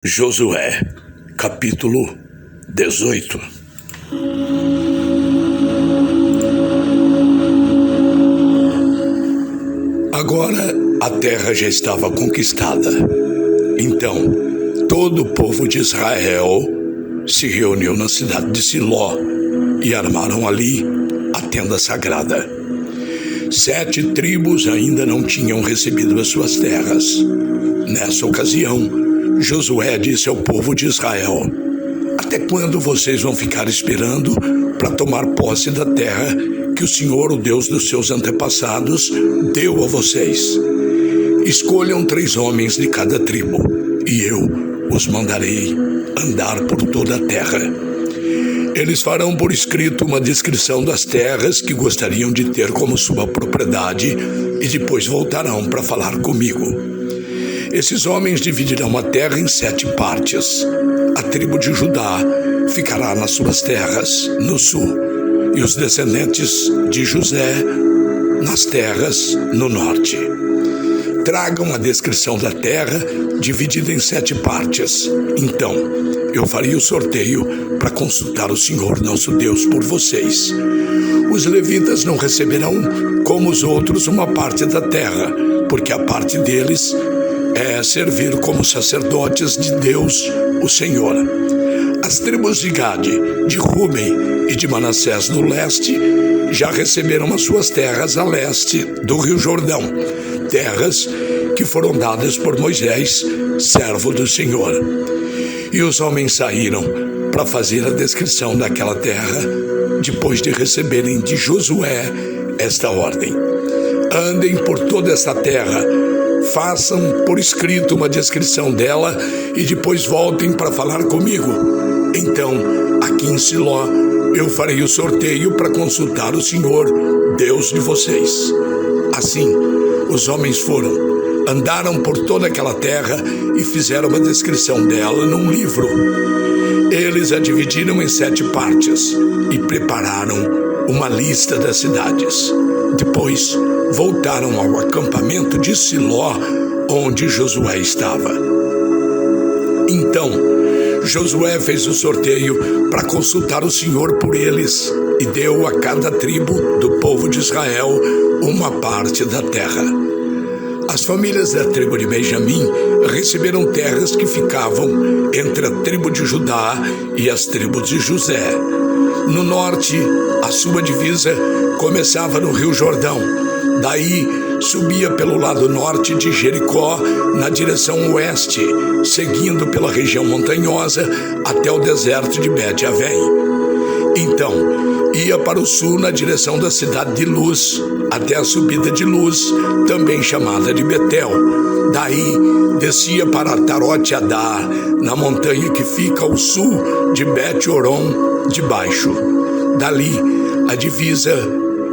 Josué, capítulo 18. Agora a terra já estava conquistada. Então, todo o povo de Israel se reuniu na cidade de Siló e armaram ali a tenda sagrada. 7 tribos ainda não tinham recebido as suas terras. Nessa ocasião, Josué disse ao povo de Israel: até quando vocês vão ficar esperando para tomar posse da terra que o Senhor, o Deus dos seus antepassados, deu a vocês? Escolham 3 homens de cada tribo, e eu os mandarei andar por toda a terra. Eles farão por escrito uma descrição das terras que gostariam de ter como sua propriedade e depois voltarão para falar comigo. Esses homens dividirão a terra em 7 partes. A tribo de Judá ficará nas suas terras, no sul, e os descendentes de José nas terras no norte. Tragam a descrição da terra dividida em 7 partes. Então, eu farei o sorteio para consultar o Senhor nosso Deus por vocês. Os levitas não receberão, como os outros, uma parte da terra, porque a parte deles é servir como sacerdotes de Deus, o Senhor. As tribos de Gade, de Rúben e de Manassés do leste já receberam as suas terras a leste do Rio Jordão, terras que foram dadas por Moisés, servo do Senhor. E os homens saíram para fazer a descrição daquela terra, depois de receberem de Josué esta ordem: andem por toda esta terra, façam por escrito uma descrição dela e depois voltem para falar comigo. Então, aqui em Siló, eu farei o sorteio para consultar o Senhor, Deus de vocês. Assim, os homens foram, andaram por toda aquela terra e fizeram uma descrição dela num livro. Eles a dividiram em 7 partes e prepararam uma lista das cidades. Depois, voltaram ao acampamento de Siló, onde Josué estava. Então, Josué fez o sorteio para consultar o Senhor por eles e deu a cada tribo do povo de Israel uma parte da terra. As famílias da tribo de Benjamim receberam terras que ficavam entre a tribo de Judá e as tribos de José. No norte, a sua divisa começava no Rio Jordão. Daí, subia pelo lado norte de Jericó, na direção oeste, seguindo pela região montanhosa até o deserto de Bet-Avém. Então, ia para o sul na direção da cidade de Luz, até a subida de Luz, também chamada de Betel. Daí, descia para Tarote Adar, na montanha que fica ao sul de Bet-Horon de baixo. Dali, a divisa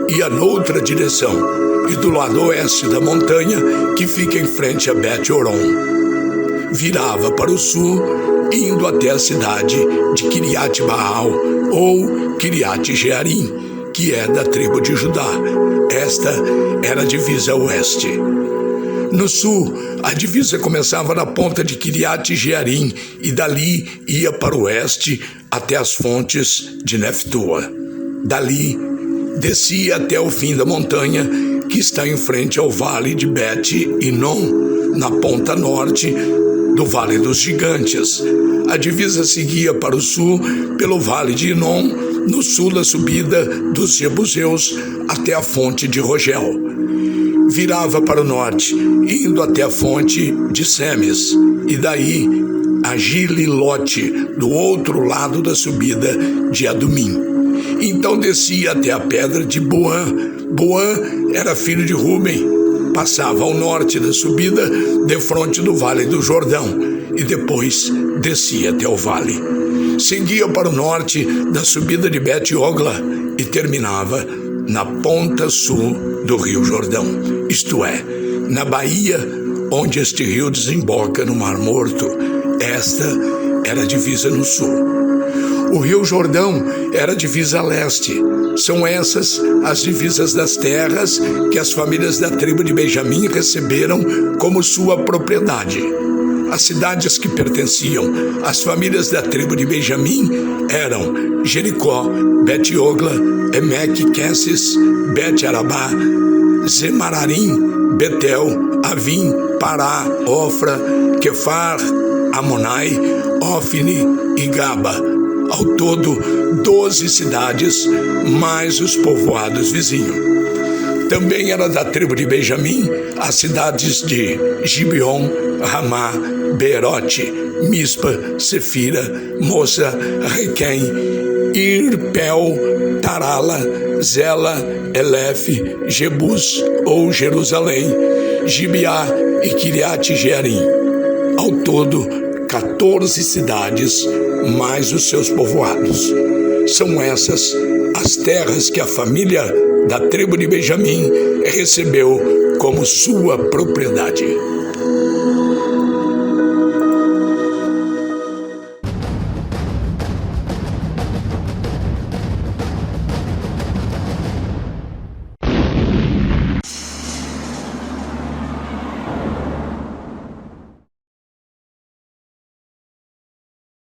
ia noutra direção, e do lado oeste da montanha, que fica em frente a Bet-Horon, virava para o sul, indo até a cidade de Kiriat Baal, ou Kiriat Jearim, que é da tribo de Judá. Esta era a divisa oeste. No sul, a divisa começava na ponta de Kiriat Jearim, e dali ia para o oeste até as fontes de Neftoa. Dali, descia até o fim da montanha, que está em frente ao vale de Bet-Inom, na ponta norte do Vale dos Gigantes. A divisa seguia para o sul pelo vale de Inom, no sul da subida dos Jebuseus até a fonte de Rogel. Virava para o norte, indo até a fonte de Semes, e daí a Gililote, do outro lado da subida de Adumim. Então descia até a pedra de Boã. Boã era filho de Rúben, passava ao norte da subida, defronte do Vale do Jordão, e depois descia até o vale. Seguia para o norte da subida de Bet-Ogla e terminava na ponta sul do Rio Jordão, isto é, na baía onde este rio desemboca no Mar Morto. Esta era a divisa no sul. O Rio Jordão era a divisa a leste. São essas as divisas das terras que as famílias da tribo de Benjamim receberam como sua propriedade. As cidades que pertenciam às famílias da tribo de Benjamim eram Jericó, Bet-Ogla, Emeque, Queses, Bet-Arabá, Zemararim, Betel, Avim, Pará, Ofra, Quefar, Amonai, Ofni e Gaba. Ao todo, 12 cidades, mais os povoados vizinhos. Também era da tribo de Benjamim as cidades de Gibeon, Ramá, Beerote, Mispa, Sefira, Moça, Requém, Irpel, Tarala, Zela, Elef, Jebus ou Jerusalém, Gibeá e Kiriat Jearim. Ao todo, 14 cidades, mais os seus povoados. São essas as terras que a família da tribo de Benjamim recebeu como sua propriedade.